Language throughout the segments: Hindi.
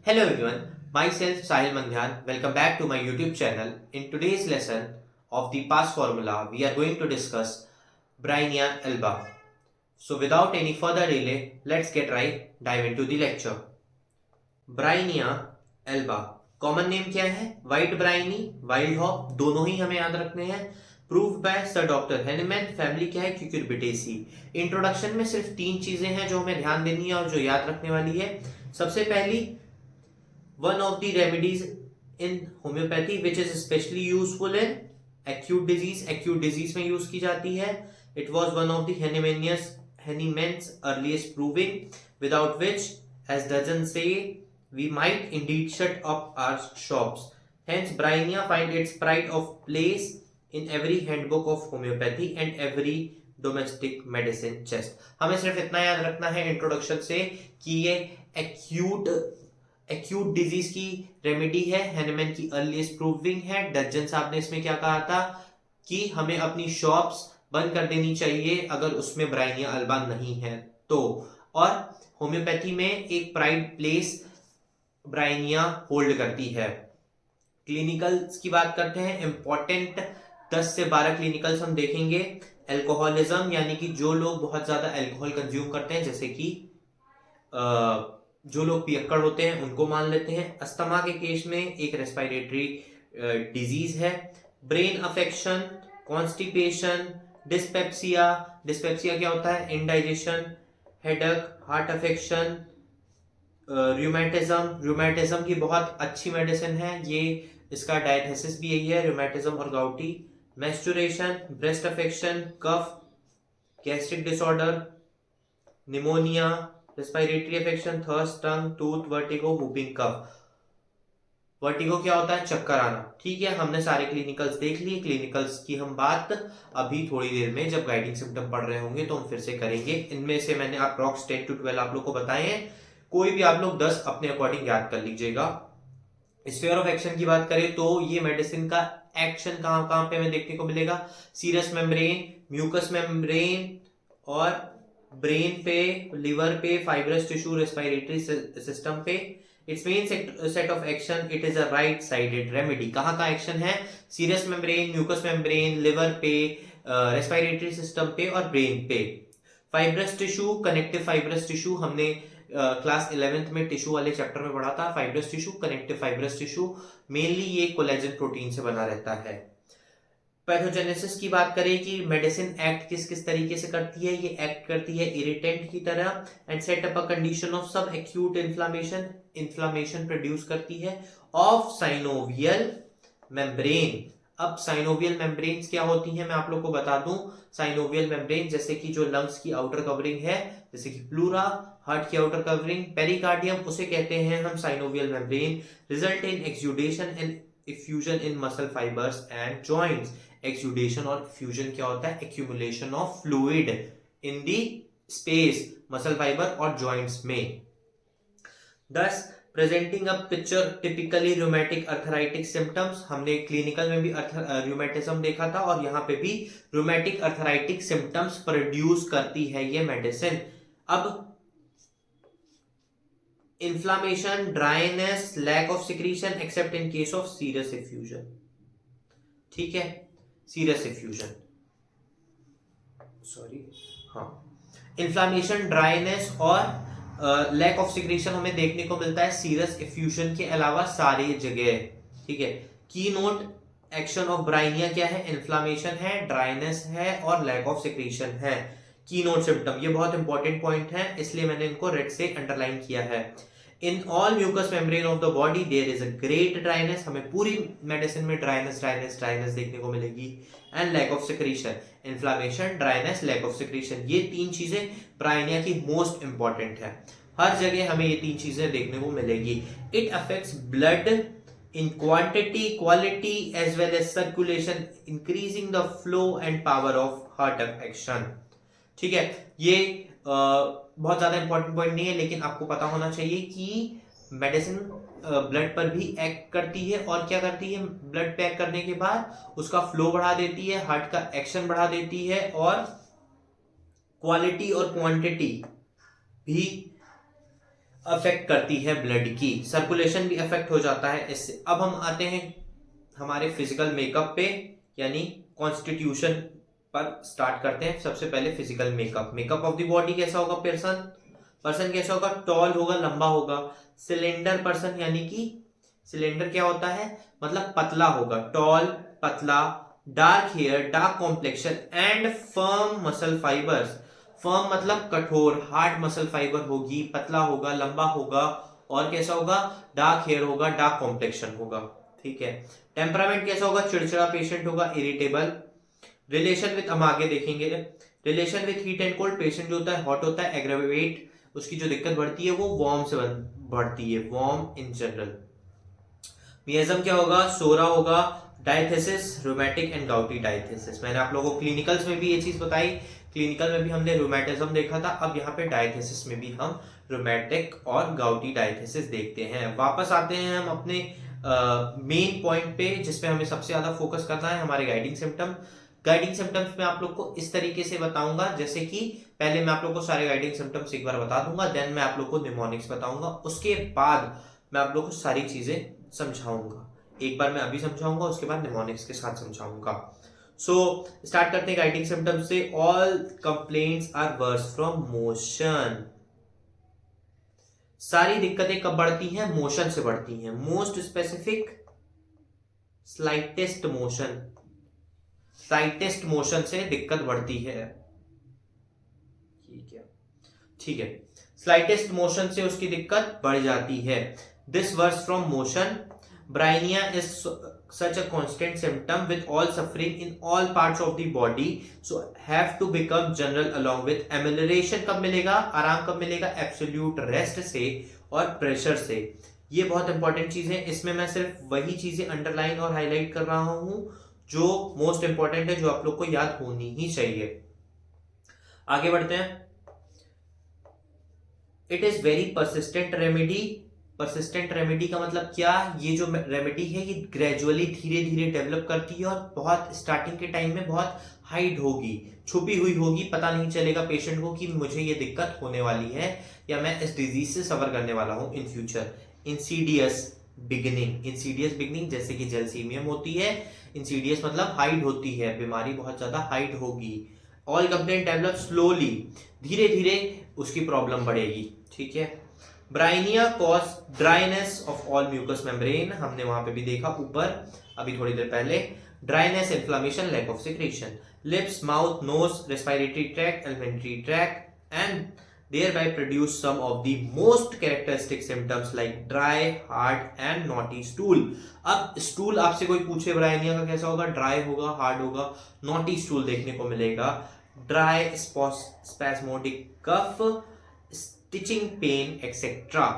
Hello everyone, myself Sahil Mandhyan. Welcome back to my YouTube channel. In today's lesson of the past formula, we are going to discuss Brainia alba. So without any further delay, let's get right dive into the lecture. Brainia alba common name क्या है? व्हाइट ब्राइनी, वाइल्ड हॉप, दोनों ही हमें याद रखने हैं. Proved by sir doctor Hahnemann. Family क्या है? क्यूक्यूरबिटेसी. इंट्रोडक्शन में सिर्फ 3 चीजें हैं जो हमें ध्यान देनी है और जो याद रखने वाली है. सबसे पहली, one of the remedies in homeopathy which is especially useful in acute disease में यूज की जाती है. It was one of the Hahnemann's earliest proving, without which, as doesn't say, we might indeed shut up our shops. Hence Brainia find its pride of place in every handbook of homeopathy and every domestic medicine chest. हमें सिर्फ इतना याद रखना है इंट्रोडक्शन से कि ये एक्यूट डिजीज की रेमेडी है. हेनेमैन की अर्लीस्ट प्रूविंग है. डजन साहब ने इसमें क्या कहा था कि हमें अपनी शॉप्स बंद कर देनी चाहिए अगर उसमें ब्राइनिया अल्बा नहीं है तो. और होम्योपैथी में एक प्राइड प्लेस ब्राइनिया होल्ड करती है. क्लिनिकल्स की बात करते हैं. इंपॉर्टेंट 10 से 12 क्लिनिकल्स हम देखेंगे. एल्कोहलिज्म यानी कि जो लोग बहुत ज्यादा अल्कोहल कंज्यूम करते हैं, जैसे कि जो लोग पियक्कड़ होते हैं उनको मान लेते हैं. अस्थमा के केस में एक रेस्पिरेटरी डिजीज है. Brain affection, constipation, dyspepsia. Dyspepsia क्या होता है? Indigestion, headache, heart affection, rheumatism की बहुत अच्छी मेडिसिन है ये. इसका डायथेसिस भी यही है, रूमेटिज्म और gouty. Menstruation, breast affection, cough, gastric disorder, pneumonia, respiratory affection, thirst, tongue, tooth, vertigo, whooping cough. Vertigo क्या होता है? चक्कर आना. ठीक है, हमने सारे क्लिनिकल्स देख लिए. क्लिनिकल्स की हम बात अभी थोड़ी देर में जब गाइडिंग सिम्टम पढ़ रहे होंगे तो हम फिर से करेंगे. इनमें से मैंने अप्रॉक्स 10 to 12 आप लोग को बताए हैं. कोई भी आप लोग 10 अपने अकॉर्डिंग याद कर लीजिएगा. स्फीयर ऑफ एक्शन की बात करें तो ये मेडिसिन का एक्शन कहां कहां पे हमें देखने को मिलेगा? सीरस मेम्ब्रेन, म्यूकस मेम्ब्रेन और ब्रेन पे, लिवर पे, फाइब्रस टिश्यू, रेस्पिरेटरी सिस्टम पे. Its main set of action, it is a right sided remedy. कहां का एक्शन है? Serous membrane, mucous membrane, liver पे, रेस्पिरेटरी सिस्टम पे और ब्रेन पे. Fibrous tissue, connective fibrous tissue हमने क्लास 11th में टिश्यू वाले चैप्टर में पढ़ा था. Fibrous tissue, connective fibrous tissue, mainly ये कोलेजन प्रोटीन से बना रहता है. पैथोजेनेसिस की बात करें कि मेडिसिन एक्ट किस किस तरीके से करती है. ये एक्ट करती है इरिटेंट की तरह and set up a condition of सब एक्यूट इन्फ्लामेशन प्रोड्यूस करती है ऑफ साइनोवियल मेम्ब्रेन. अब साइनोवियल मेम्ब्रेन्स क्या होती हैं मैं आप लोग को बता दूं. साइनोवियल मेम्ब्रेन जैसे कि जो लंग्स की आउटर कवरिंग है, जैसे कि प्लूरा, हार्ट की आउटर कवरिंग, पेरिकार्डियम, उसे कहते हैं हम synovial membrane. Result in exudation and effusion in muscle fibres and joints. Exudation और फ्यूजन क्या होता है? Accumulation of fluid in the space muscle fibre और जॉइंट्स में. 10 presenting a picture typically rheumatic arthritic symptoms. हमने क्लिनिकल में भी रूमेटिज्म देखा था और यहाँ पे भी रूमेटिक अर्थराइटिक सिम्टम्स प्रोड्यूस करती है ये मेडिसिन. अब inflammation, dryness, lack of secretion except in case of serous effusion. ठीक है, सीरियस एफ्यूजन, सॉरी, हाँ. इन्फ्लामेशन, ड्राइनेस और लैक ऑफ सिक्रेशन हमें देखने को मिलता है सीरियस एफ्यूजन के अलावा सारी जगह. ठीक है. की नोट एक्शन ऑफ ब्राइनिया क्या है? इन्फ्लामेशन है, ड्राइनेस है और लैक ऑफ सिक्रेशन है. की नोट सिम्टम, ये बहुत इंपॉर्टेंट पॉइंट है इसलिए मैंने इनको रेड से अंडरलाइन किया है. In all mucous membrane of the body there is a great dryness. हमें पूरी मेडिसिन में ड्राइनेस देखने को मिलेगी. And lack of secretion. Inflammation, dryness, lack of secretion, ये 3 चीजें ब्राइनिया की मोस्ट इंपॉर्टेंट है. हर जगह हमें ये 3 चीजें देखने को मिलेगी. It affects blood in quantity, quality as well as circulation, increasing the flow and power of heart action. ठीक है, ये बहुत ज्यादा इंपॉर्टेंट पॉइंट नहीं है लेकिन आपको पता होना चाहिए कि मेडिसिन ब्लड पर भी एक्ट करती है. और क्या करती है? ब्लड पे एक्ट करने के बाद उसका फ्लो बढ़ा देती है, हार्ट का एक्शन बढ़ा देती है और क्वालिटी और क्वांटिटी भी अफेक्ट करती है ब्लड की, सर्कुलेशन भी अफेक्ट हो जाता है इससे। अब हम आते हैं हमारे फिजिकल मेकअप पे, यानी कॉन्स्टिट्यूशन पर स्टार्ट करते हैं। सबसे पहले physical makeup, makeup of the body कैसा होगा, पर्सन कैसा होगा, टॉल होगा, लंबा होगा। सिलेंडर पर्सन, यानी कि सिलेंडर क्या होता है, मतलब पतला होगा, टॉल पतला। Dark hair, dark complexion and firm muscle fibres, firm मतलब कठोर, हार्ड मसल फाइबर होगी, पतला होगा, लंबा होगा, और कैसा होगा, डार्क हेयर होगा, डार्क कॉम्प्लेक्शन होगा। ठीक है। टेम्परामेंट कैसा होगा, चिड़चिड़ा पेशेंट होगा, इरिटेबल। रिलेशन विथ, हम आगे देखेंगे, relation with heat and cold, patient जो होता है हॉट होता है, एग्रेवेट, उसकी जो दिक्कत बढ़ती है वो वार्म से बढ़ती है, वार्म इन जनरल। मियाज्म क्या होगा, सोरा होगा, diathesis, rheumatic and gouty diathesis. मैंने आप लोगों को क्लिनिकल्स में भी ये चीज बताई, क्लिनिकल में भी हमने रूमेटिज्म देखा था, अब यहाँ पे डायथेसिस में भी हम रूमेटिक और गाउटी डायथेसिस देखते हैं। वापस आते हैं हम अपने मेन पॉइंट पे, जिसपे हमें सबसे ज्यादा फोकस करना है, हमारे गाइडिंग सिम्टम। गाइडिंग सिम्टम्स में आप लोग को इस तरीके से बताऊंगा, जैसे कि पहले मैं आप लोग को सारे गाइडिंग सिम्टम्स एक बार बता दूंगा, देन मैं आप लोग को निमोनिक्स बताऊंगा, उसके बाद मैं आप लोग को सारी चीजें समझाऊंगा। एक बार मैं अभी समझाऊंगा, उसके बाद निमोनिक्स के साथ समझाऊंगा। सो स्टार्ट करते हैं गाइडिंग सिम्टम्स से। All complaints are worse from motion, सारी दिक्कतें कब बढ़ती हैं, मोशन से बढ़ती हैं। Most specific, slightest motion, slightest motion से दिक्कत बढ़ती है। ठीक है, स्लाइटेस्ट मोशन से उसकी दिक्कत बढ़ जाती है। This worse from motion, Bryonia is such a constant symptom with all suffering in all parts of the body, so have to become general along with amelioration। कब मिलेगा आराम, कब मिलेगा, एब्सोल्यूट रेस्ट से और प्रेशर से। ये बहुत इंपॉर्टेंट चीज है, इसमें मैं सिर्फ वही चीजें अंडरलाइन और हाईलाइट कर रहा हूं जो मोस्ट इंपॉर्टेंट है, जो आप लोग को याद होनी ही चाहिए। आगे बढ़ते हैं। It is very persistent remedy, persistent remedy का मतलब क्या, ये जो रेमेडी है ये ग्रेजुअली धीरे धीरे डेवलप करती है और बहुत स्टार्टिंग के टाइम में बहुत हाइड होगी, छुपी हुई होगी, पता नहीं चलेगा पेशेंट को कि मुझे ये दिक्कत होने वाली है या मैं इस डिजीज से सफर करने वाला हूं in future. Insidious beginning, Insidious beginning जैसे कि जेलसीमियम होती है, इंसीडियस मतलब हाइड होती है, बीमारी बहुत ज्यादा हाइड होगी। ऑल कंप्लेंट डेवलप स्लोली, धीरे धीरे उसकी प्रॉब्लम बढ़ेगी। ठीक है। Bryonia cause dryness of all mucous membrane, हमने वहां पे भी देखा ऊपर अभी थोड़ी देर पहले, dryness, inflammation, lack of secretion. Lips, mouth, nose, respiratory tract, alimentary tract, and thereby produce some of the most characteristic symptoms like dry, hard and knotty stool। अब स्टूल आपसे कोई पूछे ब्राइनिया का कैसा होगा, ड्राई होगा, हार्ड होगा, नॉटी स्टूल देखने को मिलेगा, dry, spasmodic cough, stitching pain etcetera.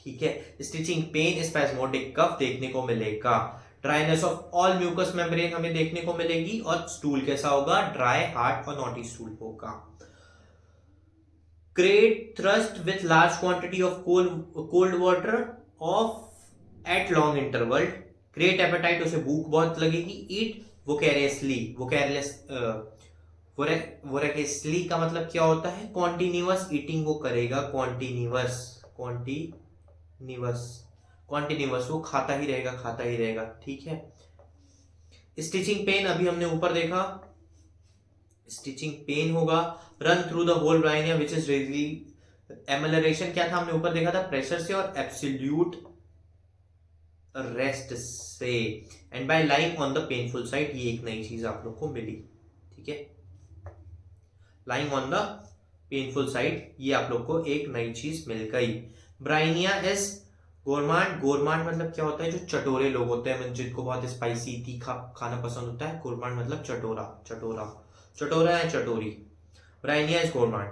ठीक है, स्टिचिंग पेन, स्पैस्मोडिक कफ देखने को मिलेगा। Dryness of all mucous membrane हमें देखने को मिलेगी, और स्टूल कैसा होगा, ड्राई, हार्ड और नॉटी स्टूल होगा। Great thirst with large quantity of cold water of at long interval। Great appetite, उसे भूख बहुत लगेगी। Eat voraciously, voraciously का मतलब क्या होता है, कॉन्टिन्यूअस ईटिंग वो करेगा, कॉन्टिन्यूअस वो खाता ही रहेगा। ठीक है। स्टिचिंग पेन अभी हमने ऊपर देखा, स्टिचिंग पेन होगा। Run through the whole bryonia which is रेजली, एमलरेशन क्या था, हमने ऊपर देखा था, प्रेशर से और एब्सोल्यूट रेस्ट से, and by lying on the painful side, ये एक नई चीज आप लोग को मिली। ठीक है, lying on the painful side, ये आप लोग को एक नई चीज मिल गई। ब्राइनिया इज गोरमांड, गोरमांड मतलब क्या होता है, जो चटोरे लोग होते हैं, जिनको बहुत स्पाइसी तीखा खाना पसंद होता है, गोरमांड मतलब चटोरा है, चटोरी। Bryonia is gourmand.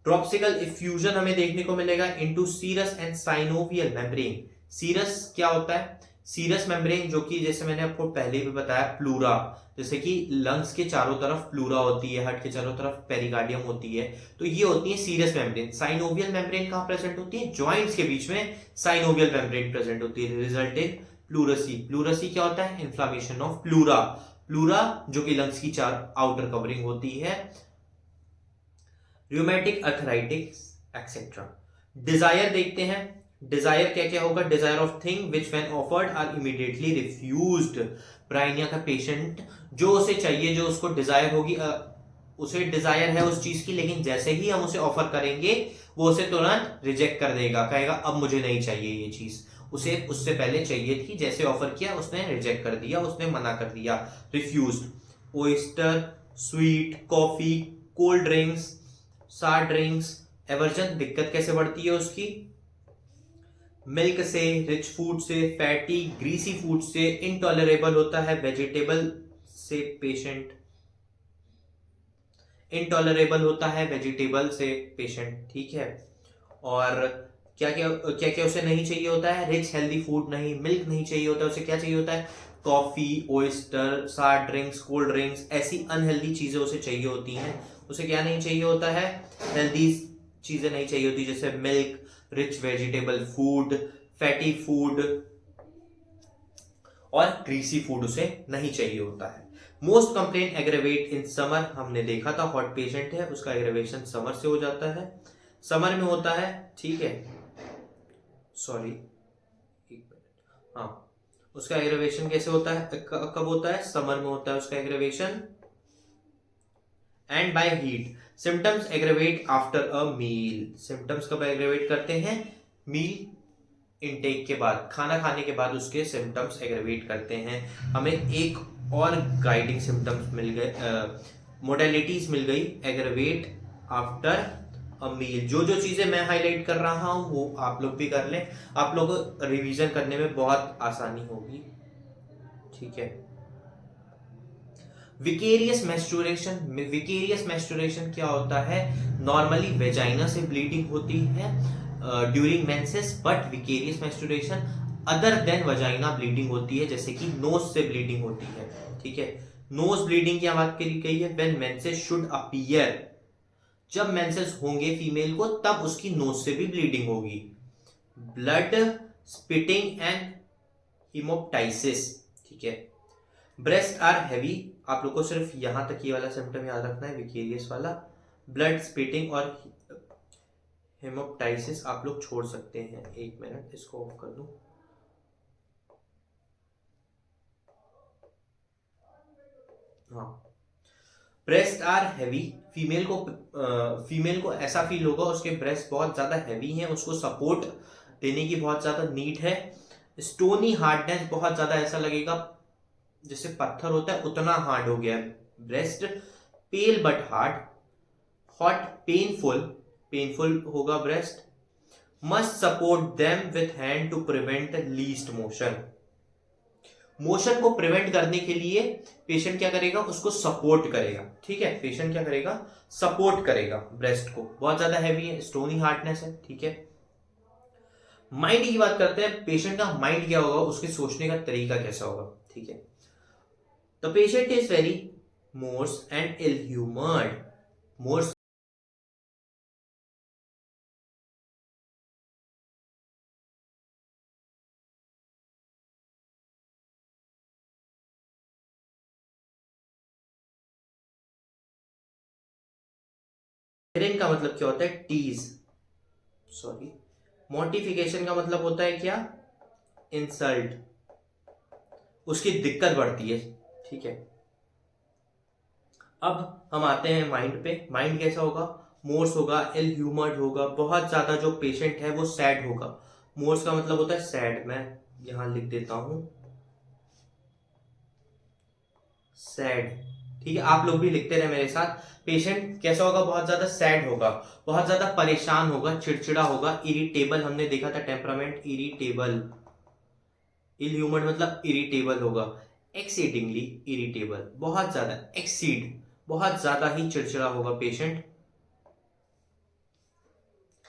Dropsical effusion हमें देखने को मिलेगा into serous and synovial membrane. Serous क्या होता है, सीरस मेम्ब्रेन जो कि जैसे मैंने आपको पहले भी बताया, प्लूरा, जैसे कि लंग्स के चारों तरफ प्लूरा होती है, हार्ट के चारों तरफ पेरिकार्डियम होती है, तो ये होती है सीरस मेम्ब्रेन। साइनोवियल मेम्ब्रेन कहां प्रेजेंट होती है, जॉइंट्स के बीच में साइनोवियल मेम्ब्रेन प्रेजेंट होती है, रिजल्ट इन प्लूरसी। प्लूरसी क्या होता है, इन्फ्लामेशन ऑफ प्लूरा, प्लूरा जो कि लंग्स की चार आउटर कवरिंग होती है। Rheumatic arthritis etc। डिजायर देखते हैं, डिजायर क्या क्या होगा, desire of thing which when offered are immediately refused. Bryonia का पेशेंट, जो उसे चाहिए, जो उसको डिजायर होगी, उसे डिजायर है उस चीज की, लेकिन जैसे ही हम उसे ऑफर करेंगे वो उसे तुरंत रिजेक्ट कर देगा, कहेगा अब मुझे नहीं चाहिए ये चीज, उसे उससे पहले चाहिए थी, जैसे ऑफर किया उसने रिजेक्ट कर दिया, उसने मना कर दिया, refused. Oyster, sweet, coffee, cold drinks, सार ड्रिंक्स, एवर्जन, दिक्कत कैसे बढ़ती है उसकी, मिल्क से, रिच फूड से, फैटी ग्रीसी फूड से, इनटॉलरेबल होता है वेजिटेबल से, पेशेंट इनटॉलरेबल होता है वेजिटेबल से पेशेंट, ठीक है। और क्या क्या उसे नहीं चाहिए होता है, रिच हेल्दी फूड नहीं, मिल्क नहीं चाहिए होता है, उसे क्या चाहिए होता है, कॉफी, ओइस्टर, सार ड्रिंक्स, कोल्ड ड्रिंक्स, ऐसी अनहेल्दी चीजें उसे चाहिए होती हैं। उसे क्या नहीं चाहिए होता है, हेल्दी चीजें नहीं चाहिए होती, जैसे milk, rich vegetable food, fatty food और ग्रीसी फूड उसे नहीं चाहिए होता है। Most complain aggravate in summer, हमने देखा था हॉट पेशेंट है, उसका एग्रेवेशन समर से हो जाता है, समर में होता है, ठीक है, सॉरी, हाँ, उसका एग्रेवेशन कैसे होता है, कब होता है, समर में होता है उसका aggravation. And by heat, symptoms aggravate after a meal, symptoms कब एग्रेवेट करते हैं, मील इनटेक के बाद, खाना खाने के बाद उसके सिम्टम्स एग्रेवेट करते हैं। हमें एक और गाइडिंग सिम्टम्स मिल गए, मोडेलिटीज मिल गई, एग्रेवेट आफ्टर अ मील। जो जो चीजें मैं हाईलाइट कर रहा हूं वो आप लोग भी कर लें, आप लोग को रिवीजन करने में बहुत आसानी होगी, ठीक है। विकेरियस मेस्टुरेशन, विकेरियस मेस्टुरेशन क्या होता है, नॉर्मली वेजाइना से ब्लीडिंग होती है during menses, but vicarious menstruation other than vagina bleeding होती है, जैसे कि नोज से ब्लीडिंग होती है, ठीक है। नोज ब्लीडिंग की बात करी गई है, व्हेन मेंसेस शुड अपीयर, जब मेंसेस होंगे फीमेल को तब उसकी नोज से भी ब्लीडिंग होगी। ब्लड, स्पिटिंग एंड हिमोप्टाइसिस, ठीक है। ब्रेस्ट आर हैवी, आप लोग को सिर्फ यहां तक ये वाला सिम्टम याद रखना है, विकेरियस वाला। ब्लड, स्पिटिंग और हेमोप्टाइसिस आप लोग छोड़ सकते हैं, एक मिनट इसको ऑफ कर दूं। हाँ, ब्रेस्ट आर हैवी, फीमेल को ऐसा फील होगा उसके ब्रेस्ट बहुत ज्यादा हैवी हैं, उसको सपोर्ट देने की बहुत ज्यादा नीड है। स्टोनी हार्डनेस, बहुत ज्यादा ऐसा लगेगा जैसे पत्थर होता है उतना हार्ड हो गया है breast. Pale but hard, hot, painful, painful होगा breast. Must support them with hand to prevent least motion, motion को प्रिवेंट करने के लिए पेशेंट क्या करेगा, उसको सपोर्ट करेगा, ठीक है। पेशेंट क्या करेगा, सपोर्ट करेगा ब्रेस्ट को, बहुत ज्यादा हैवी है, स्टोनी हार्डनेस है, ठीक है। माइंड की बात करते हैं, पेशेंट का माइंड क्या होगा, उसके सोचने का तरीका कैसा होगा, ठीक है। The patient is very morose and ill humoured, morose का मतलब क्या होता है, टीज, सॉरी, मोटिफिकेशन का मतलब होता है क्या, इंसल्ट, उसकी दिक्कत बढ़ती है, ठीक है। अब हम आते हैं माइंड पे, माइंड कैसा होगा, मोर्स होगा, इल ह्यूमर्ड होगा, बहुत ज्यादा जो पेशेंट है वो सैड होगा, मोर्स का मतलब होता है सैड, मैं यहां लिख देता हूं सैड, ठीक है, आप लोग भी लिखते रहे मेरे साथ। पेशेंट कैसा होगा, बहुत ज्यादा सैड होगा, बहुत ज्यादा परेशान होगा, चिड़चिड़ा होगा, इरिटेबल, हमने देखा था टेम्परामेंट, इरिटेबल, इल ह्यूमर्ड मतलब इरिटेबल होगा, एक्सीडिंगली इरिटेबल, बहुत ज्यादा, एक्सीड, बहुत ज्यादा ही चिड़चिड़ा होगा patient.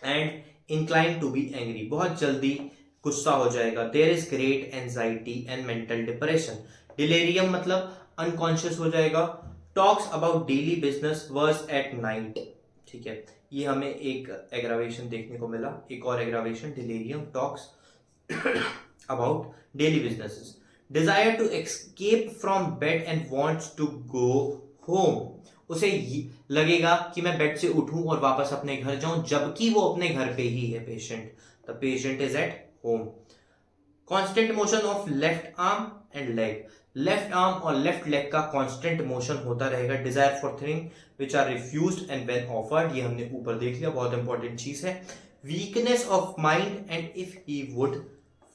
And incline to be angry, बहुत जल्दी गुस्सा हो जाएगा। There is great anxiety and mental depression, delirium मतलब अनकॉन्शियस हो जाएगा। Talks about daily business worse at night, ठीक है, ये हमें एक एग्रावेशन देखने को मिला, एक और aggravation, delirium, talks about daily businesses. Desire to escape from bed and wants to go home, उसे लगेगा कि मैं बेड से उठूं और वापस अपने घर जाऊं, जबकि वो अपने घर पे ही है patient. The patient is at home. Constant motion of left arm and leg, left arm और लेफ्ट लेग का कांस्टेंट मोशन होता रहेगा। Desire for thing which are refused and when offered, ये हमने ऊपर देख लिया, बहुत इंपॉर्टेंट चीज है। Weakness of mind and if he would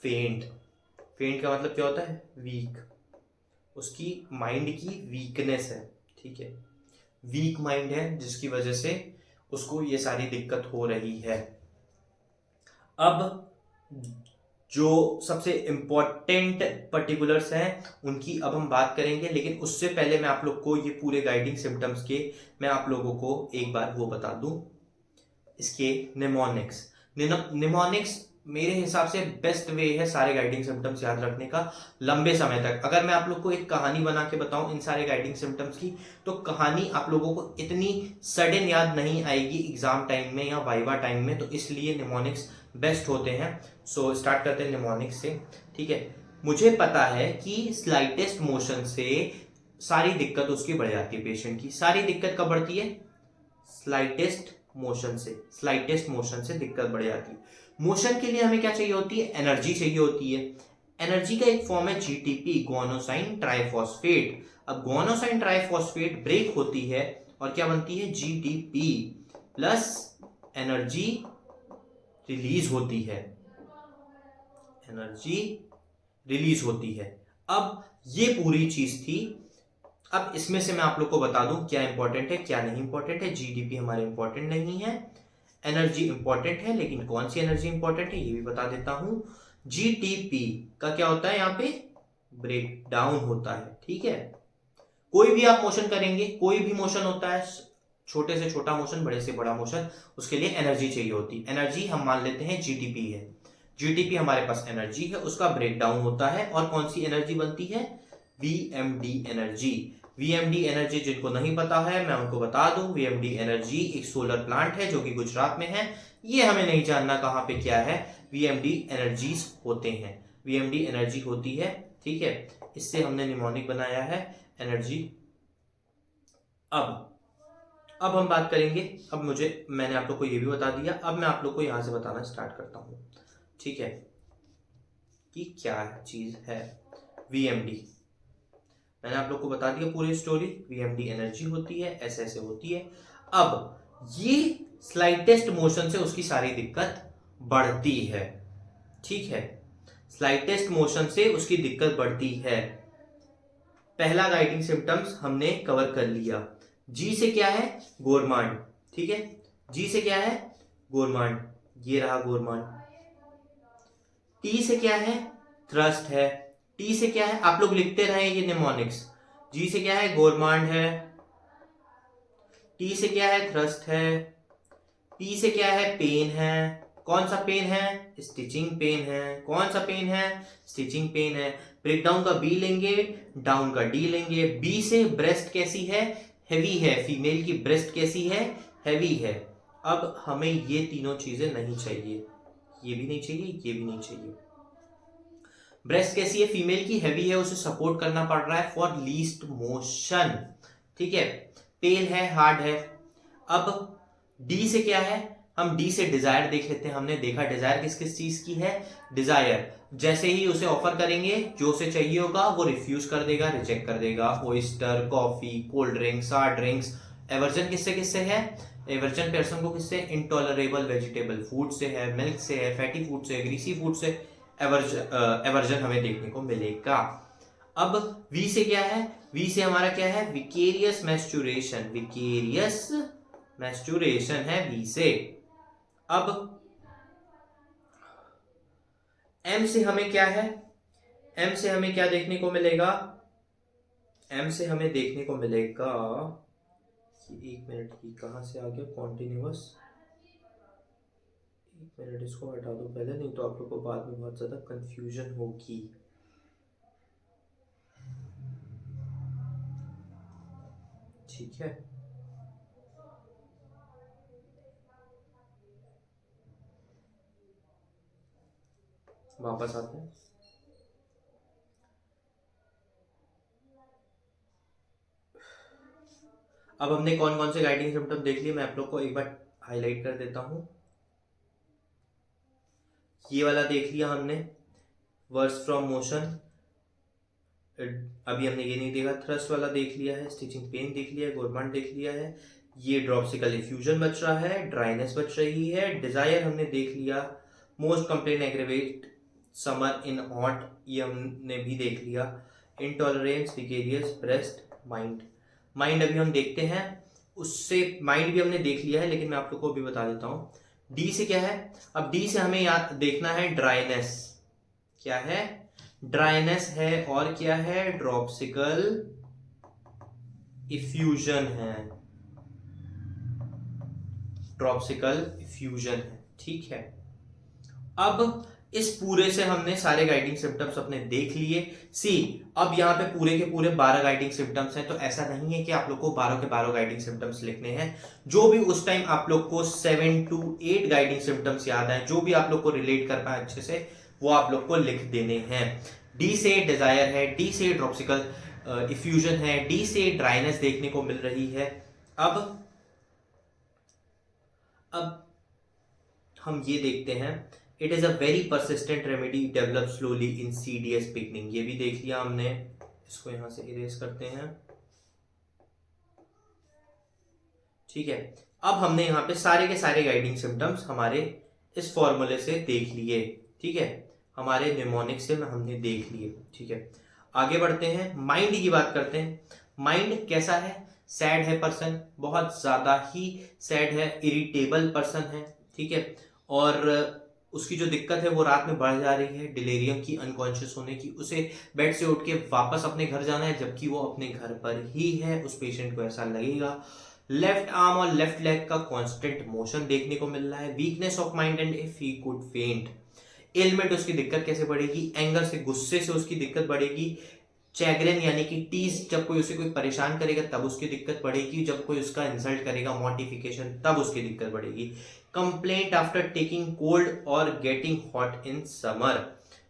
faint, faint का मतलब क्या होता है? वीक, उसकी माइंड की वीकनेस है, ठीक है, वीक माइंड है जिसकी वजह से उसको ये सारी दिक्कत हो रही है। अब जो सबसे इंपॉर्टेंट पर्टिकुलर्स हैं उनकी अब हम बात करेंगे, लेकिन उससे पहले मैं आप लोग को ये पूरे गाइडिंग सिम्टम्स के मैं आप लोगों को एक बार वो बता दूं, इसके निमोनिक्स। निमोनिक्स मेरे हिसाब से बेस्ट वे है सारे गाइडिंग सिम्टम्स याद रखने का लंबे समय तक। अगर मैं आप लोग को एक कहानी बना के बताऊं इन सारे गाइडिंग सिम्टम्स की, तो कहानी आप लोगों को इतनी सडन याद नहीं आएगी एग्जाम टाइम में या वाइवा टाइम में, तो इसलिए निमोनिक्स बेस्ट होते हैं। सो स्टार्ट करते हैं निमोनिक्स से, ठीक है। मुझे पता है कि स्लाइटेस्ट मोशन से सारी दिक्कत उसकी बढ़ जाती है, पेशेंट की सारी दिक्कत कब बढ़ती है? स्लाइटेस्ट मोशन से, स्लाइटेस्ट मोशन से दिक्कत बढ़ जाती है। मोशन के लिए हमें क्या चाहिए होती है? एनर्जी चाहिए होती है। एनर्जी का एक फॉर्म है जीटीपी, गोनोसाइन ट्राइफॉस्फेट। अब गोनोसाइन ट्राइफॉस्फेट ब्रेक होती है और क्या बनती है? जीटीपी प्लस एनर्जी रिलीज होती है, एनर्जी रिलीज होती है। अब ये पूरी चीज थी। अब इसमें से मैं आप लोग को बता दूं क्या इंपॉर्टेंट है क्या नहीं इंपॉर्टेंट है। जीडीपी हमारे इंपॉर्टेंट नहीं है, एनर्जी इंपॉर्टेंट है, लेकिन कौन सी एनर्जी इंपॉर्टेंट है ये भी बता देता हूं। जीटीपी का क्या होता है? यहां पे ब्रेक डाउन होता है, ठीक है। कोई भी आप मोशन करेंगे, कोई भी मोशन होता है, छोटे से छोटा मोशन, बड़े से बड़ा मोशन, उसके लिए एनर्जी चाहिए होती है। एनर्जी हम मान लेते हैं जीटीपी है, जीटीपी हमारे पास एनर्जी है, उसका ब्रेक डाउन होता है और कौन सी एनर्जी बनती है? वीएमडी एनर्जी। वीएमडी एनर्जी जिनको नहीं पता है मैं उनको बता दूं, वीएमडी एनर्जी एक सोलर प्लांट है जो कि गुजरात में है। ये हमें नहीं जानना कहां पे क्या है, वीएमडी एनर्जीज होते हैं, वीएमडी एनर्जी होती है, ठीक है। इससे हमने निमोनिक बनाया है एनर्जी। अब हम बात करेंगे, अब मैंने आप लोग को ये भी बता दिया, अब मैं आप लोग को यहां से बताना स्टार्ट करता हूं, ठीक है, कि क्या चीज है वीएमडी। मैंने आप लोग को बता दिया पूरी स्टोरी, वीएमडी एनर्जी होती है, ऐसे ऐसे होती है। अब ये स्लाइटेस्ट मोशन से उसकी सारी दिक्कत बढ़ती है, ठीक है, स्लाइटेस्ट मोशन से उसकी दिक्कत बढ़ती है। पहला गाइडिंग सिम्टम्स हमने कवर कर लिया। जी से क्या है? गोरमांड, ठीक है, जी से क्या है? गोरमांड, ये रहा गोरमांड। टी से क्या है? थ्रस्ट है। टी से क्या है? आप लोग लिखते रहे ये निमोनिक्स। जी से क्या है? गोरमांड है। टी से क्या है? थ्रस्ट है। पी से क्या है? पेन है। कौन सा पेन है? स्टिचिंग पेन है। कौन सा पेन है? स्टिचिंग पेन है। ब्रेकडाउन का बी लेंगे, डाउन का डी लेंगे। बी से ब्रेस्ट कैसी है? हैवी है। फीमेल की ब्रेस्ट कैसी है? हैवी है। अब हमें ये तीनों चीजें नहीं चाहिए, ये भी नहीं चाहिए, ये भी नहीं चाहिए। ब्रेस्ट कैसी है? फीमेल की हैवी है, उसे सपोर्ट करना पड़ रहा है फॉर लीस्ट मोशन, ठीक है। पेल है, हार्ड है। अब डी से क्या है? हम डी से डिजायर देख लेते हैं। हमने देखा डिजायर किस किस चीज की है? डिजायर, जैसे ही उसे ऑफर करेंगे जो उसे चाहिए होगा वो रिफ्यूज कर देगा, रिजेक्ट कर देगा। Oyster, coffee, cold drinks, hard drinks. Aversion किससे किससे है? एवर्जन पर्सन को किससे? इंटॉलरेबल वेजिटेबल फूड से है, मिल्क से है, फैटी फूड से, ग्रीसी फूड से एवर्जन हमें देखने को मिलेगा। अब वी से क्या है? वी से हमारा क्या है? विकेरियस मैस्टुरेशन, विकेरियस मैस्टुरेशन है वी से। अब एम से हमें क्या है? एम से हमें क्या देखने को मिलेगा? एम से हमें देखने को मिलेगा, एक मिनट की कहां से आ गया कॉन्टिन्यूअस, एक मिनट इसको हटा दो पहले, नहीं तो आप लोग को बाद में बहुत ज्यादा कंफ्यूजन होगी। ठीक है, वापस आते हैं। अब हमने कौन कौन से गाइडिंग सिम्टम देख लिए, मैं आप लोग को एक बार हाईलाइट कर देता हूं। ये वाला देख लिया हमने, वर्स फ्रॉम मोशन, अभी हमने ये नहीं देखा। थ्रस्ट वाला देख लिया है, स्टिचिंग पेन देख लिया है, गोरमेंट देख लिया है, ये ड्रॉप्सिकल इफ्यूजन बच रहा है, ड्राइनेस बच रही है, डिजायर हमने देख लिया, most complain aggravate summer in hot ये हमने भी देख लिया, intolerance, vicarious, breast, mind. Mind अभी हम देखते हैं, उससे माइंड भी हमने देख लिया है, लेकिन मैं आप लोग को अभी बता देता हूं डी से क्या है। अब डी से हमें याद देखना है ड्राइनेस, क्या है, ड्राइनेस है, और क्या है, ड्रॉप्सिकल इफ्यूजन है, ड्रॉप्सिकल इफ्यूजन है, ठीक है। अब इस पूरे से हमने सारे गाइडिंग सिम्टम्स अपने देख लिए। सी, अब यहाँ पे पूरे के पूरे 12 गाइडिंग सिम्टम्स हैं, तो ऐसा नहीं है कि आप लोग को 12 के 12 गाइडिंग सिम्टम्स लिखने हैं। जो भी उस टाइम आप लोग को 7 to 8 गाइडिंग सिम्टम्स याद है, जो भी आप लोग को रिलेट कर पाए अच्छे से, वो आप लोग को लिख देने हैं। डी से डिजायर है, डी से ड्रॉप्सिकल इफ्यूजन है, डी से ड्राइनेस देखने को मिल रही है। अब हम ये देखते हैं, it is a very persistent remedy, develop slowly insidious picking, ये भी देख लिया हमने। इसको यहां से इरेज करते हैं, ठीक है। अब हमने यहाँ पे सारे के सारे गाइडिंग सिम्टम्स हमारे इस फॉर्मूले से देख लिए, ठीक है, हमारे निमोनिक से हमने देख लिए, ठीक है। आगे बढ़ते हैं, माइंड की बात करते हैं। माइंड कैसा है, सैड है पर्सन, बहुत ज्यादा ही सैड है, इरिटेबल पर्सन है, ठीक है, और उसकी जो दिक्कत है वो रात में बढ़ जा रही है, डिलेरियम की, अनकॉन्शियस होने की, उसे बेड से उठ के वापस अपने घर जाना है, जबकि वो अपने घर पर ही है, उस पेशेंट को ऐसा लगेगा। लेफ्ट आर्म और लेफ्ट लेग का कांस्टेंट मोशन देखने को मिल रहा है, weakness of mind and if he could फेंट। एलमेंट, उसकी दिक्कत कैसे बढ़ेगी, एंगर से, गुस्से से उसकी दिक्कत बढ़ेगी। चैग्रेन यानी कि टीज, जब कोई उसे कोई परेशान करेगा तब उसकी दिक्कत बढ़ेगी, जब कोई उसका इंसल्ट करेगा, मॉर्टिफिकेशन, तब उसकी दिक्कत बढ़ेगी। कंप्लेंट आफ्टर टेकिंग कोल्ड और getting hot in summer,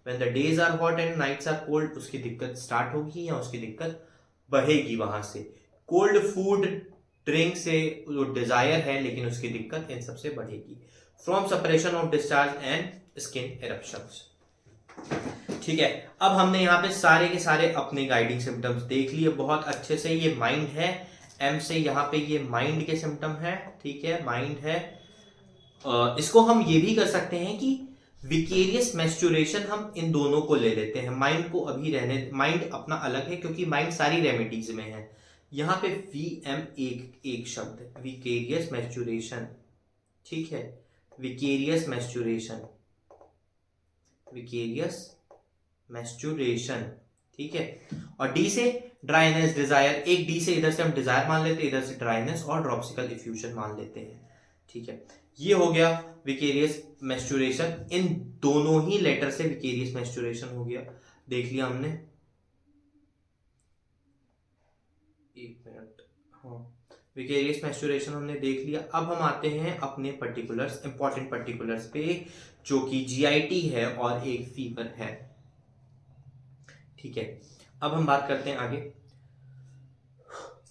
when the days are hot and nights are cold, उसकी दिक्कत स्टार्ट होगी या उसकी दिक्कत बढ़ेगी वहां से। कोल्ड फूड ड्रिंक से जो डिजायर है, लेकिन उसकी दिक्कत इन सबसे बढ़ेगी। From separation of discharge and skin eruptions, ठीक है। अब हमने यहाँ पे सारे के सारे अपने गाइडिंग सिम्टम्स देख लिए बहुत अच्छे से। ये माइंड है, एम से यहाँ पे ये माइंड के सिम्टम है, ठीक है, माइंड है। इसको हम ये भी कर सकते हैं कि विकेरियस मैस्चुरेशन हम इन दोनों को ले लेते हैं, माइंड को अभी रहने, माइंड अपना अलग है क्योंकि माइंड सारी रेमेडीज में है। यहाँ पे वीएम एक शब्द है, विकेरियस मैस्चुरेशन, ठीक है, विकेरियस मैस्चुरेशन, विकेरियस मैस्चुरेशन, ठीक है। और डी से ड्राइनेस, डिजायर, एक डी से इधर से हम डिजायर मान लेते हैं, इधर से ड्राइनेस और ड्रॉप्सिकल इफ्यूजन मान लेते हैं, ठीक है। ये हो गया विकेरियस मैस्चुरेशन, इन दोनों ही लेटर से विकेरियस मैस्चुरेशन हो गया, देख लिया हमने। एक मिनट, हाँ, विकेरियस मैस्चुरेशन हमने देख लिया। अब हम आते हैं अपने पर्टिकुलर्स, इंपॉर्टेंट पर्टिकुलर्स पे, जो कि जीआईटी है और एक फीवर है, ठीक है। अब हम बात करते हैं आगे,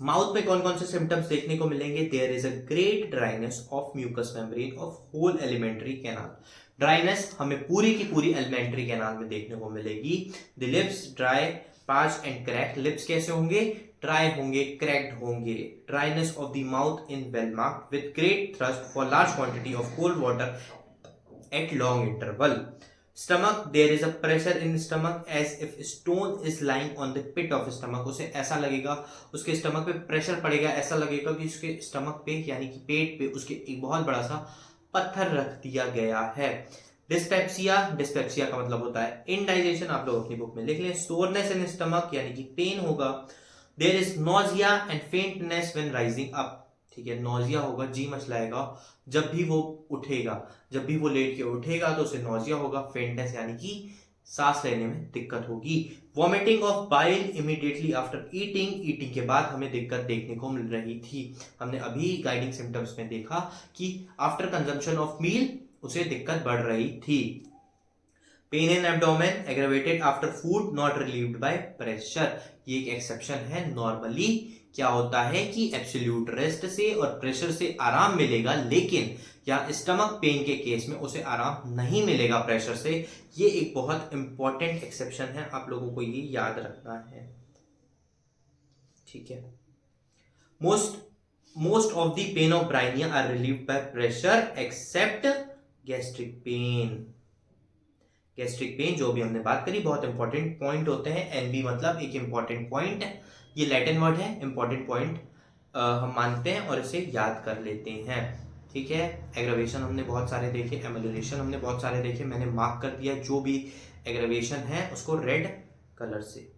माउथ में कौन कौन से सिम्टम्स देखने को मिलेंगे। There is a great dryness of mucous membrane of whole alimentary canal, dryness हमें पूरी की पूरी एलिमेंट्री कैनाल में देखने को मिलेगी। The lips dry, parch and crack, lips कैसे होंगे, ड्राई होंगे, क्रैक्ड होंगे। Dryness of the mouth in well marked with great thrust for large quantity of cold water at long interval. Stomach, there is a pressure in stomach as if stone is lying on the pit of stomach, उसे ऐसा लगेगा, उसके स्टमक पे प्रेशर पड़ेगा, ऐसा लगेगा कि उसके स्टमक पे यानी कि पेट पे उसके एक बहुत बड़ा सा पत्थर रख दिया गया है। डिस्पेप्सिया, डिस्पेप्सिया का मतलब होता है इनडाइजेशन, आप लोग अपनी बुक में लिख लें। सोरनेस इन स्टमक यानी कि पेन होगा। There is nausea and faintness when rising up, ठीक है, नोजिया होगा, जी मचलाएगा जब भी वो उठेगा, जब भी वो लेट के उठेगा तो उसे नोजिया होगा। फेंटनेस यानी कि सांस लेने में दिक्कत होगी। Vomiting of bile immediately after eating, eating के बाद हमें दिक्कत देखने को मिल रही थी, हमने अभी गाइडिंग सिम्टम्स में देखा कि आफ्टर कंजम्पशन ऑफ मील उसे दिक्कत बढ़ रही थी। Pain in abdomen aggravated after food not relieved by pressure, ये एक एक्सेप्शन है नॉर्मली क्या होता है कि एब्सोल्यूट रेस्ट से और प्रेशर से आराम मिलेगा, लेकिन या स्टमक पेन के केस में उसे आराम नहीं मिलेगा प्रेशर से। ये एक बहुत इंपॉर्टेंट एक्सेप्शन है, आप लोगों को ये याद रखना है, ठीक है। Most of the pain of Bryonia are relieved by pressure except gastric pain. Gastric pain जो भी हमने बात करी, बहुत इंपॉर्टेंट पॉइंट होते हैं। एनबी मतलब एक इंपॉर्टेंट पॉइंट, ये लैटिन वर्ड है, इंपॉर्टेंट पॉइंट हम मानते हैं और इसे याद कर लेते हैं, ठीक है। एग्रावेशन हमने बहुत सारे देखे, एमेलियोरेशन हमने बहुत सारे देखे, मैंने मार्क कर दिया जो भी एग्रावेशन है उसको रेड कलर से।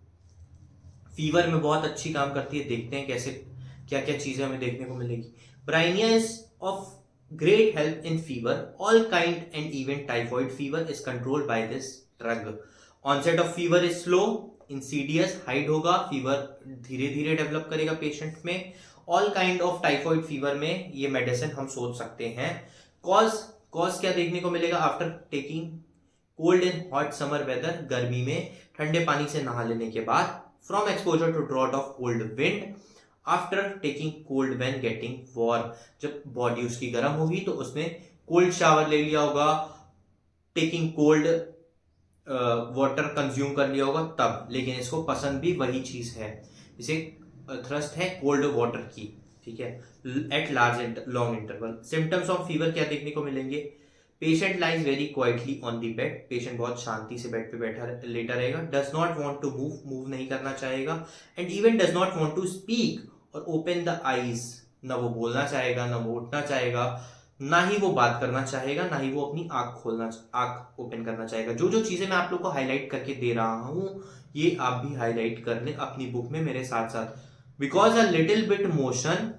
फीवर में बहुत अच्छी काम करती है, देखते हैं कैसे क्या क्या चीजें हमें देखने को मिलेगी। Bryonia is of great help in fever. All kind and even typhoid fever is controlled by this drug. Onset of fever is slow, insidious, hide होगा, फीवर धीरे धीरे डेवलप करेगा पेशेंट में। All kind of typhoid fever में ये मेडिसिन हम सोच सकते हैं। कॉज क्या देखने को मिलेगा? After taking cold in hot summer weather, गर्मी में ठंडे पानी से नहा लेने के बाद, from exposure to draught of cold wind, after taking cold when getting warm, जब बॉडी उसकी गर्म होगी तो उसने कोल्ड शावर ले लिया होगा, टेकिंग कोल्ड वाटर कंज्यूम कर लिया होगा तब। लेकिन इसको पसंद भी वही चीज है, इसे थ्रस्ट है कोल्ड वाटर की, ठीक है, at large long interval. Symptoms of fever क्या देखने को मिलेंगे? Patient lies very quietly on the bed, patient बहुत शांति से बेड पे बैठा लेटा रहेगा। Does not want to move नहीं करना चाहेगा। And even does not want to speak और ओपन द आईज, ना वो बोलना चाहेगा, ना वो उठना चाहेगा, ना ही वो बात करना चाहेगा, ना ही वो अपनी आंख ओपन करना चाहेगा। जो जो चीजें मैं आप लोग को हाईलाइट करके दे रहा हूं, ये आप भी हाईलाइट कर लें अपनी बुक में मेरे साथ साथ। Because a little bit motion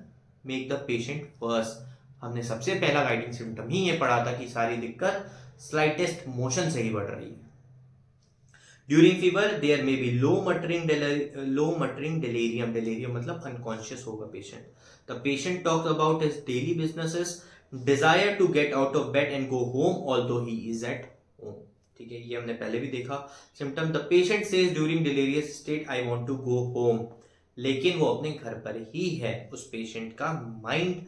make the patient worse. हमने सबसे पहला गाइडिंग सिम्टम ही ये पढ़ा था कि सारी दिक्कत स्लाइटेस्ट मोशन से ही बढ़ रही है। During fever there may be low muttering delirium, delirium मतलब unconscious होगा patient। The patient talks about his daily businesses, desire to get out of bed and go home although he is at home, ठीक है, ये हमने पहले भी देखा symptom. The patient says during delirious state I want to go home, लेकिन वो अपने घर पर ही है। उस पेशेंट का माइंड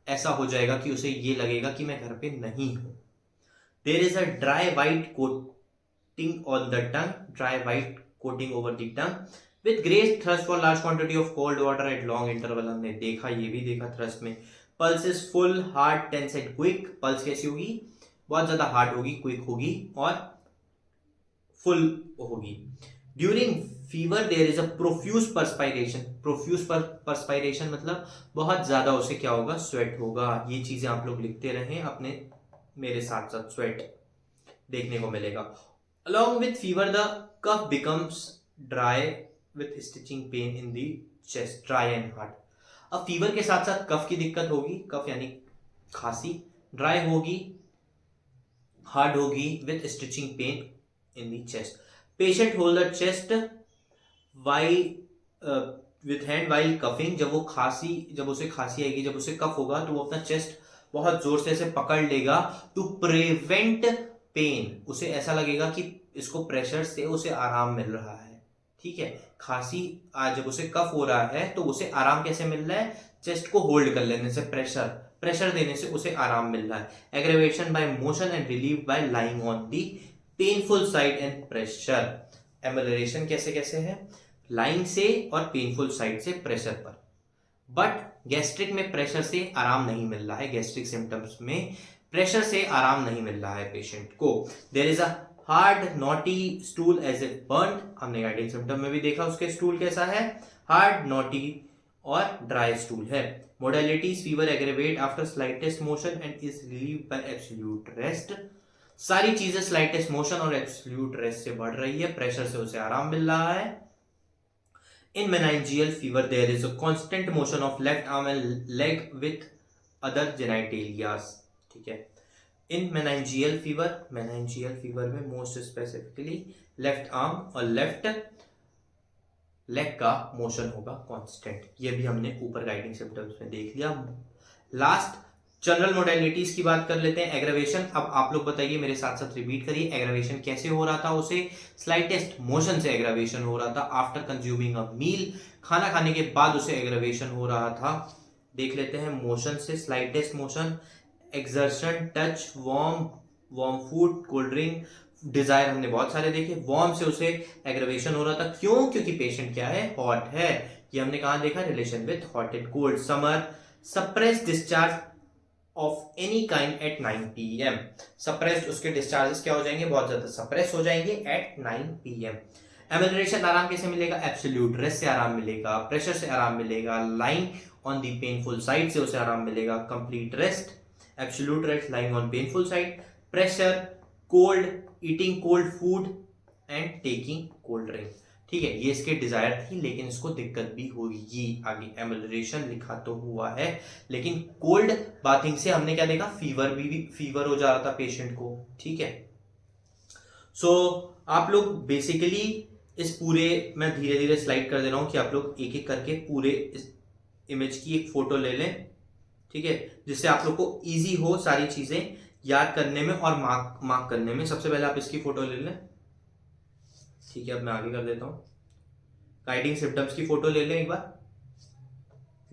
ऐसा हो जाएगा कि उसे ये लगेगा कि मैं घर पे नहीं हूं। There is a dry white on the tongue, dry white coating over the tongue with great thirst for large quantity of cold water at long interval। हमने देखा, ये भी देखा थ्रस्ट में। Pulse is full, hard, tense and quick. Pulse कैसी होगी? बहुत ज्यादा हार्ड होगी, क्विक होगी और फुल होगी। During fever there is a profuse perspiration. Profuse perspiration मतलब बहुत ज्यादा उसे क्या होगा? स्वेट होगा। ये चीजें आप लोग लिखते रहें अपने मेरे साथ साथ, स्वेट देखने को मिलेगा। Along with fever, the cough becomes dry with stitching pain in the chest, dry and hard। अब फीवर के साथ साथ कफ की दिक्कत होगी, कफ यानी खांसी, ड्राई होगी, हार्ड होगी, with stitching pain in the chest। Patient hold the chest with hand while coughing। जब उसे खांसी आएगी, जब उसे कफ होगा तो वो अपना चेस्ट बहुत जोर से ऐसे पकड़ लेगा टू प्रिवेंट पेन। उसे ऐसा लगेगा कि इसको प्रेशर से उसे आराम मिल रहा है, ठीक है। खांसी जब उसे कफ हो रहा है तो उसे आराम कैसे मिल रहा है? चेस्ट को होल्ड कर लेने से, प्रेशर देने से उसे आराम मिल रहा है। Aggravation by motion and relief by lying on the painful side and pressure. Amelioration कैसे कैसे है? लाइंग से और पेनफुल साइड से प्रेशर पर। बट गैस्ट्रिक में प्रेशर से आराम नहीं मिल रहा है, गैस्ट्रिक सिम्टम्स में प्रेशर से आराम नहीं मिल रहा है पेशेंट को। There is a hard knotty stool as if burned. हमने गाइडिंग सिम्टम में भी देखा उसके स्टूल कैसा है, हार्ड, नॉटी और ड्राई स्टूल है। Modalities fever aggravate after slightest motion and is relieve by absolute rest. सारी चीजें स्लाइटेस्ट मोशन और एब्सोल्यूट रेस्ट से बढ़ रही है, प्रेशर से उसे आराम मिल रहा है। In meningeal fever there is a constant motion of left arm and leg with other genitalias, ठीक है। इन meningeal fever में मोस्ट स्पेसिफिकली लेफ्ट आर्म और लेफ्ट लेग का मोशन होगा कांस्टेंट। ये भी हमने ऊपर गाइडिंग सिम्टम्स में देख लिया। लास्ट जनरल मोडेलिटीज की बात कर लेते हैं। एग्रावेशन, अब आप लोग बताइए, मेरे साथ साथ रिपीट करिए। एग्रावेशन कैसे हो रहा था? उसे स्लाइटेस्ट मोशन से एग्रावेशन हो रहा था। आफ्टर कंज्यूमिंग अ मील, खाना खाने के बाद उसे एग्रावेशन हो रहा था। देख लेते हैं। मोशन से slightest motion, exertion, touch, warm food, cold drink, desire हमने बहुत सारे देखे। वार्म से उसे एग्रावेशन हो रहा था। क्यों? क्योंकि पेशेंट क्या है? हॉट है। ये हमने कहा देखा? Relation with hot and cold. Summer, suppress discharge of any kind at 9 PM। Suppressed, उसके डिस्चार्जेस क्या हो जाएंगे? बहुत ज्यादा सप्रेस हो जाएंगे एट 9 PM। एमलरेशन, आराम कैसे मिलेगा? एब्सोल्यूट रेस्ट से आराम मिलेगा, प्रेशर से आराम मिलेगा, lying on the painful side से उसे आराम मिलेगा। Complete rest, absolute rest, lying on painful side, pressure, cold, eating cold food and taking cold drink. ठीक है, ये इसके डिजायर थी, लेकिन इसको दिक्कत भी होगी आगे। एमलरेशन लिखा तो हुआ है, लेकिन कोल्ड बाथिंग से हमने क्या देखा? फीवर हो जा रहा था पेशेंट को। ठीक है, सो आप लोग बेसिकली इस पूरे, मैं धीरे धीरे स्लाइड कर दे रहा हूं कि आप लोग एक एक करके पूरे इस इमेज की एक फोटो ले लें। ठीक है, जिससे आप लोग को इजी हो सारी चीजें याद करने में और मार्क करने में। सबसे पहले आप इसकी फोटो ले लें। ठीक है, अब मैं आगे कर देता हूं। गाइडिंग सिम्टम्स की फोटो ले लें एक बार,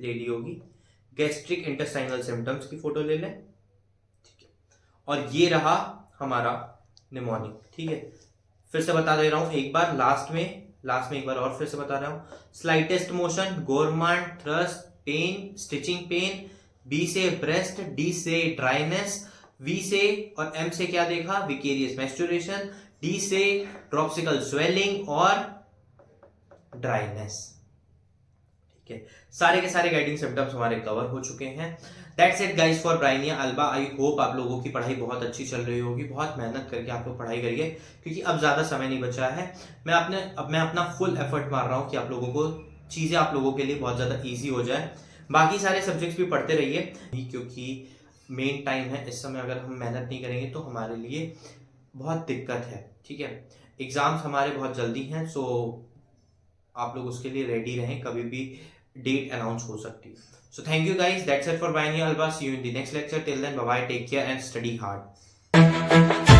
ले ली होगी। गैस्ट्रिक इंटेस्टाइनल सिम्टम्स की फोटो ले लें। ठीक है, और ये रहा हमारा निमोनिक। ठीक है, फिर से बता दे रहा हूं एक बार, लास्ट में एक बार और फिर से बता रहा हूं। Slightest motion, gourmand, thirst, pain, stitching pain. B से ब्रेस्ट, डी से ड्राइनेस, वी से और एम से क्या देखा? विकेरियस मैस्टुरेशन, डी से ड्रॉप्सिकल स्वेलिंग और ड्राइनेस। ठीक है, सारे के सारे गाइडिंग सिम्टम्स हमारे कवर हो चुके हैं। That's it guys for Bryonia alba. I hope आप लोगों की पढ़ाई बहुत अच्छी चल रही होगी। बहुत मेहनत करके आप लोग पढ़ाई करिए, क्योंकि अब ज्यादा समय नहीं बचा है। मैं अपना फुल एफर्ट मार रहा हूँ कि आप लोगों को चीजें आप लोगों के लिए बहुत ज्यादा ईजी हो जाए। बाकी सारे सब्जेक्ट्स भी पढ़ते रहिए, क्योंकि मेन टाइम है इस समय। अगर हम मेहनत नहीं करेंगे तो हमारे लिए बहुत दिक्कत है। ठीक है, एग्जाम्स हमारे बहुत जल्दी हैं, सो आप लोग उसके लिए रेडी रहें, कभी भी डेट अनाउंस हो सकती है। So thank you guys. That's it for Binary Alba. See you in the next lecture. Till then, bye bye. Take care and study hard.